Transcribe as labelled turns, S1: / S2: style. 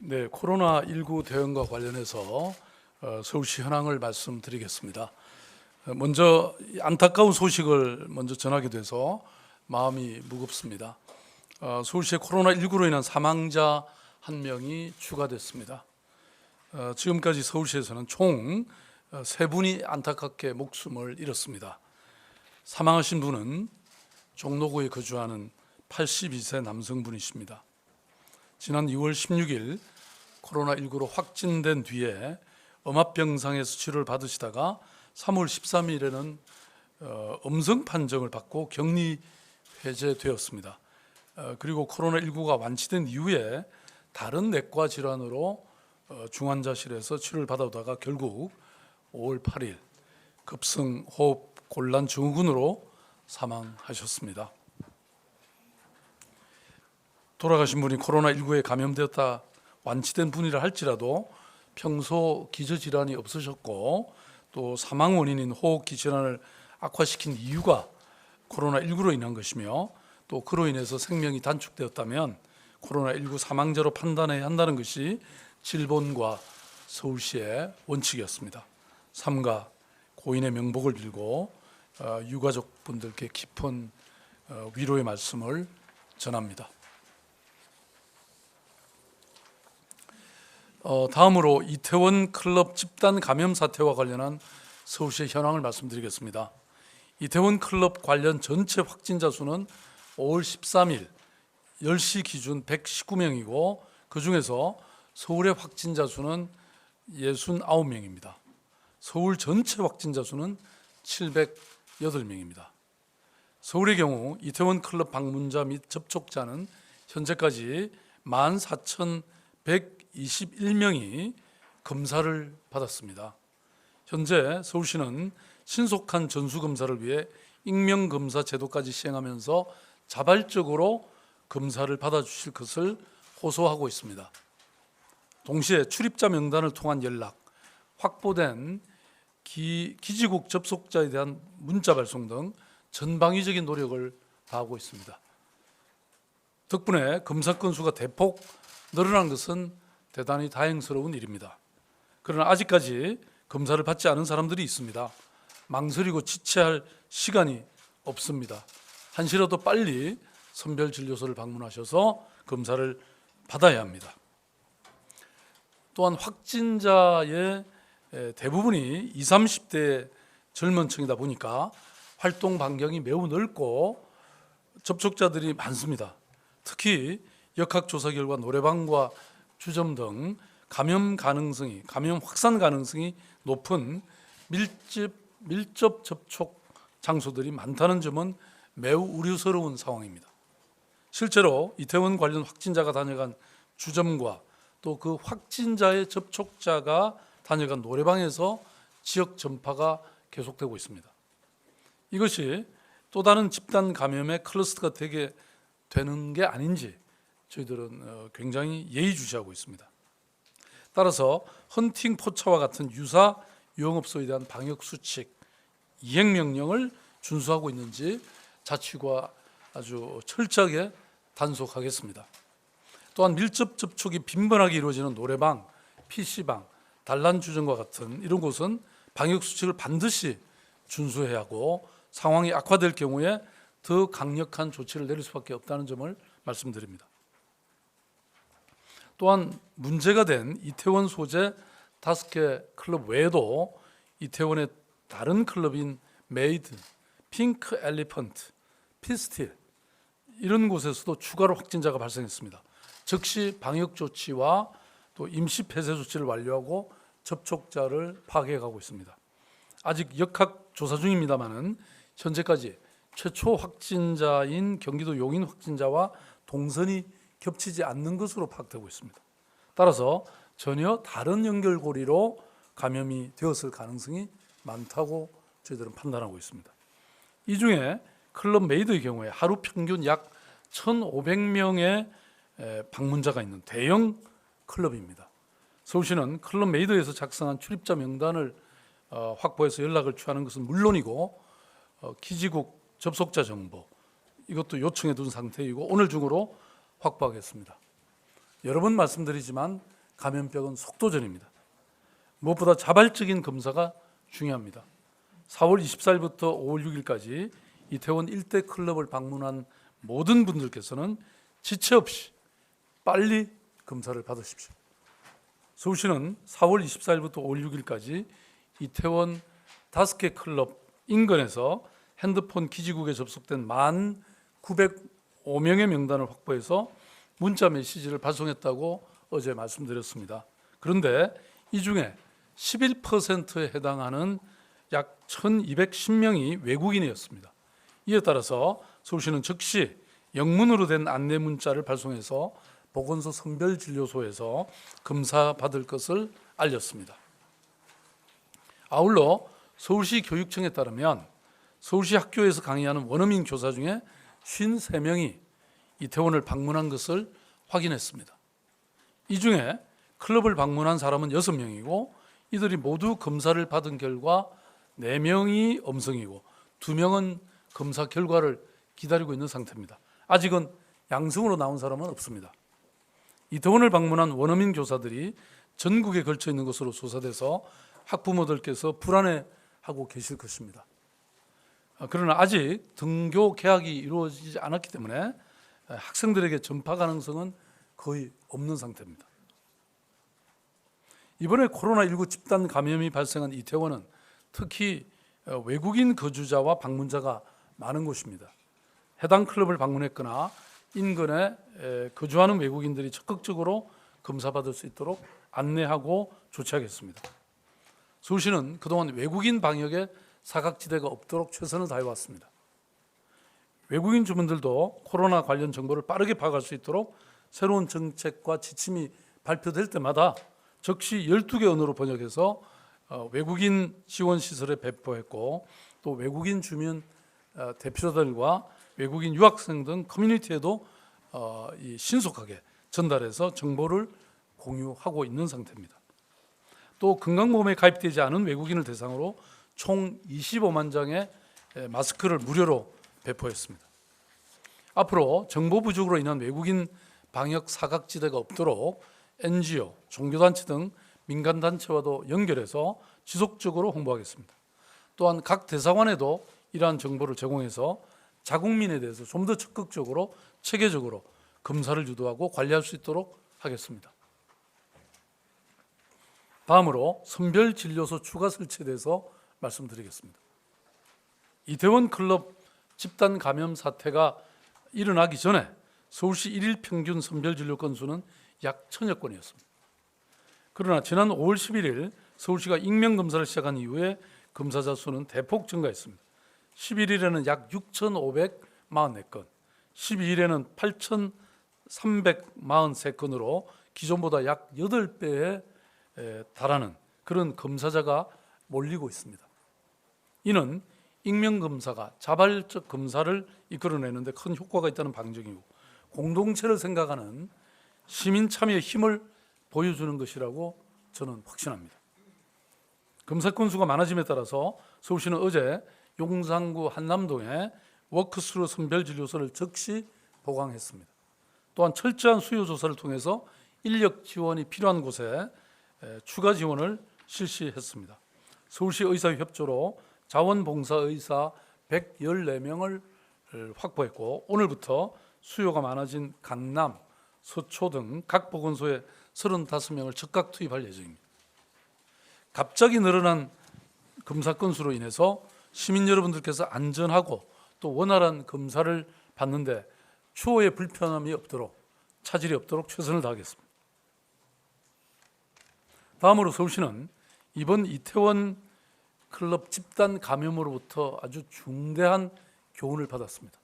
S1: 네, 코로나19 대응과 관련해서 서울시 현황을 말씀드리겠습니다. 먼저 안타까운 소식을 먼저 전하게 돼서 마음이 무겁습니다. 서울시의 코로나19로 인한 사망자 1명이 추가됐습니다. 지금까지 서울시에서는 총 3분이 안타깝게 목숨을 잃었습니다. 사망하신 분은 종로구에 거주하는 82세 남성분이십니다. 지난 2월 16일 코로나19로 확진된 뒤에 음압병상에서 치료를 받으시다가 3월 13일에는 음성 판정을 받고 격리 해제되었습니다. 그리고 코로나19가 완치된 이후에 다른 내과 질환으로 중환자실에서 치료를 받아오다가 결국 5월 8일 급성호흡 곤란 증후군으로 사망하셨습니다. 돌아가신 분이 코로나19에 감염되었다 완치된 분이라 할지라도 평소 기저질환이 없으셨고 또 사망 원인인 호흡기 질환을 악화시킨 이유가 코로나19로 인한 것이며 또 그로 인해서 생명이 단축되었다면 코로나19 사망자로 판단해야 한다는 것이 질본과 서울시의 원칙이었습니다. 삼가 고인의 명복을 빌고 유가족분들께 깊은 위로의 말씀을 전합니다. 다음으로 이태원 클럽 집단 감염 사태와 관련한 서울시의 현황을 말씀드리겠습니다. 이태원 클럽 관련 전체 확진자 수는 5월 13일 10시 기준 119명이고 그중에서 서울의 확진자 수는 69명입니다. 서울 전체 확진자 수는 708명입니다. 서울의 경우 이태원 클럽 방문자 및 접촉자는 현재까지 14,121명이 검사를 받았습니다. 현재 서울시는 신속한 전수검사를 위해 익명검사 제도까지 시행하면서 자발적으로 검사를 받아주실 것을 호소하고 있습니다. 동시에 출입자 명단을 통한 연락, 확보된 기지국 접속자에 대한 문자 발송 등 전방위적인 노력을 다하고 있습니다. 덕분에 검사 건수가 대폭 늘어난 것은 대단히 다행스러운 일입니다. 그러나 아직까지 검사를 받지 않은 사람들이 있습니다. 망설이고 지체할 시간이 없습니다. 한시라도 빨리 선별진료소를 방문하셔서 검사를 받아야 합니다. 또한 확진자의 대부분이 20, 30대 젊은 층이다 보니까 활동 반경이 매우 넓고 접촉자들이 많습니다. 특히 역학조사 결과 노래방과 주점 등 감염 확산 가능성이 높은 밀접 접촉 장소들이 많다는 점은 매우 우려스러운 상황입니다. 실제로 이태원 관련 확진자가 다녀간 주점과 또 그 확진자의 접촉자가 다녀간 노래방에서 지역 전파가 계속되고 있습니다. 이것이 또 다른 집단 감염의 클러스터가 되게 되는 게 아닌지 저희들은 굉장히 예의주시하고 있습니다. 따라서 헌팅 포차와 같은 유사 유흥업소에 대한 방역 수칙, 이행 명령을 준수하고 있는지 자치구가 아주 철저하게 단속하겠습니다. 또한 밀접 접촉이 빈번하게 이루어지는 노래방, PC방, 단란주점과 같은 이런 곳은 방역 수칙을 반드시 준수해야 하고 상황이 악화될 경우에 더 강력한 조치를 내릴 수밖에 없다는 점을 말씀드립니다. 또한 문제가 된 이태원 소재 5개 클럽 외에도 이태원의 다른 클럽인 메이드, 핑크 엘리펀트, 피스틸 이런 곳에서도 추가로 확진자가 발생했습니다. 즉시 방역 조치와 또 임시 폐쇄 조치를 완료하고 접촉자를 파악해가고 있습니다. 아직 역학 조사 중입니다만은 현재까지 최초 확진자인 경기도 용인 확진자와 동선이 겹치지 않는 것으로 파악되고 있습니다. 따라서 전혀 다른 연결고리로 감염이 되었을 가능성이 많다고 저희들은 판단하고 있습니다. 이 중에 클럽 메이드의 경우에 하루 평균 약 1,500명의 방문자가 있는 대형 클럽입니다. 서울시는 클럽 메이드에서 작성한 출입자 명단을 확보해서 연락을 취하는 것은 물론이고 기지국 접속자 정보 이것도 요청해 둔 상태이고 오늘 중으로 확보하겠습니다. 여러 번 말씀드리지만 감염병은 속도전입니다. 무엇보다 자발적인 검사가 중요합니다. 4월 24일부터 5월 6일까지 이태원 일대 클럽을 방문한 모든 분들께서는 지체 없이 빨리 검사를 받으십시오. 서울시는 4월 24일부터 5월 6일까지 이태원 5개 클럽 인근에서 핸드폰 기지국에 접속된 1,905명의 명단을 확보해서 문자 메시지를 발송했다고 어제 말씀드렸습니다. 그런데 이 중에 11%에 해당하는 약 1,210명이 외국인이었습니다. 이에 따라서 서울시는 즉시 영문으로 된 안내 문자를 발송해서 보건소 선별진료소에서 검사받을 것을 알렸습니다. 아울러 서울시 교육청에 따르면 서울시 학교에서 강의하는 원어민 교사 중에 53명이 이태원을 방문한 것을 확인했습니다. 이 중에 클럽을 방문한 사람은 6명이고 이들이 모두 검사를 받은 결과 4명이 음성이고 2명은 검사 결과를 기다리고 있는 상태입니다. 아직은 양성으로 나온 사람은 없습니다. 이태원을 방문한 원어민 교사들이 전국에 걸쳐 있는 것으로 조사돼서 학부모들께서 불안해하고 계실 것입니다. 그러나 아직 등교 개학이 이루어지지 않았기 때문에 학생들에게 전파 가능성은 거의 없는 상태입니다. 이번에 코로나19 집단 감염이 발생한 이태원은 특히 외국인 거주자와 방문자가 많은 곳입니다. 해당 클럽을 방문했거나 인근에 거주하는 외국인들이 적극적으로 검사받을 수 있도록 안내하고 조치하겠습니다. 서울시는 그동안 외국인 방역에 사각지대가 없도록 최선을 다해왔습니다. 외국인 주민들도 코로나 관련 정보를 빠르게 파악할 수 있도록 새로운 정책과 지침이 발표될 때마다 즉시 12개 언어로 번역해서 외국인 지원 시설에 배포했고 또 외국인 주민 대표자들과 외국인 유학생 등 커뮤니티에도 신속하게 전달해서 정보를 공유하고 있는 상태입니다. 또 건강보험에 가입되지 않은 외국인을 대상으로 총 25만 장의 마스크를 무료로 배포했습니다. 앞으로 정보 부족으로 인한 외국인 방역 사각지대가 없도록 NGO, 종교단체 등 민간단체와도 연결해서 지속적으로 홍보하겠습니다. 또한 각 대사관에도 이러한 정보를 제공해서 자국민에 대해서 좀 더 적극적으로 체계적으로 검사를 유도하고 관리할 수 있도록 하겠습니다. 다음으로 선별진료소 추가 설치에 대해서 말씀드리겠습니다. 이태원 클럽 집단 감염 사태가 일어나기 전에 서울시 일일 평균 선별진료 건수는 약 1,000여 건이었습니다. 그러나 지난 5월 11일 서울시가 익명검사를 시작한 이후에 검사자 수는 대폭 증가했습니다. 11일에는 약 6,544건, 12일에는 8,343건으로 기존보다 약 8배에 달하는 그런 검사자가 몰리고 있습니다. 이는 익명검사가 자발적 검사를 이끌어내는데 큰 효과가 있다는 방증이고 공동체를 생각하는 시민 참여의 힘을 보여주는 것이라고 저는 확신합니다. 검사 건수가 많아짐에 따라서 서울시는 어제 용산구 한남동에 워크스루 선별진료소를 즉시 보강했습니다. 또한 철저한 수요 조사를 통해서 인력 지원이 필요한 곳에 추가 지원을 실시했습니다. 서울시 의사회 협조로 자원봉사의사 114명을 확보했고 오늘부터 수요가 많아진 강남, 서초 등 각 보건소에 35명을 즉각 투입할 예정입니다. 갑자기 늘어난 검사 건수로 인해서 시민 여러분들께서 안전하고 또 원활한 검사를 받는데 추후에 불편함이 없도록 차질이 없도록 최선을 다하겠습니다. 다음으로 서울시는 이번 이태원 클럽 집단 감염으로부터 아주 중대한 교훈을 받았습니다.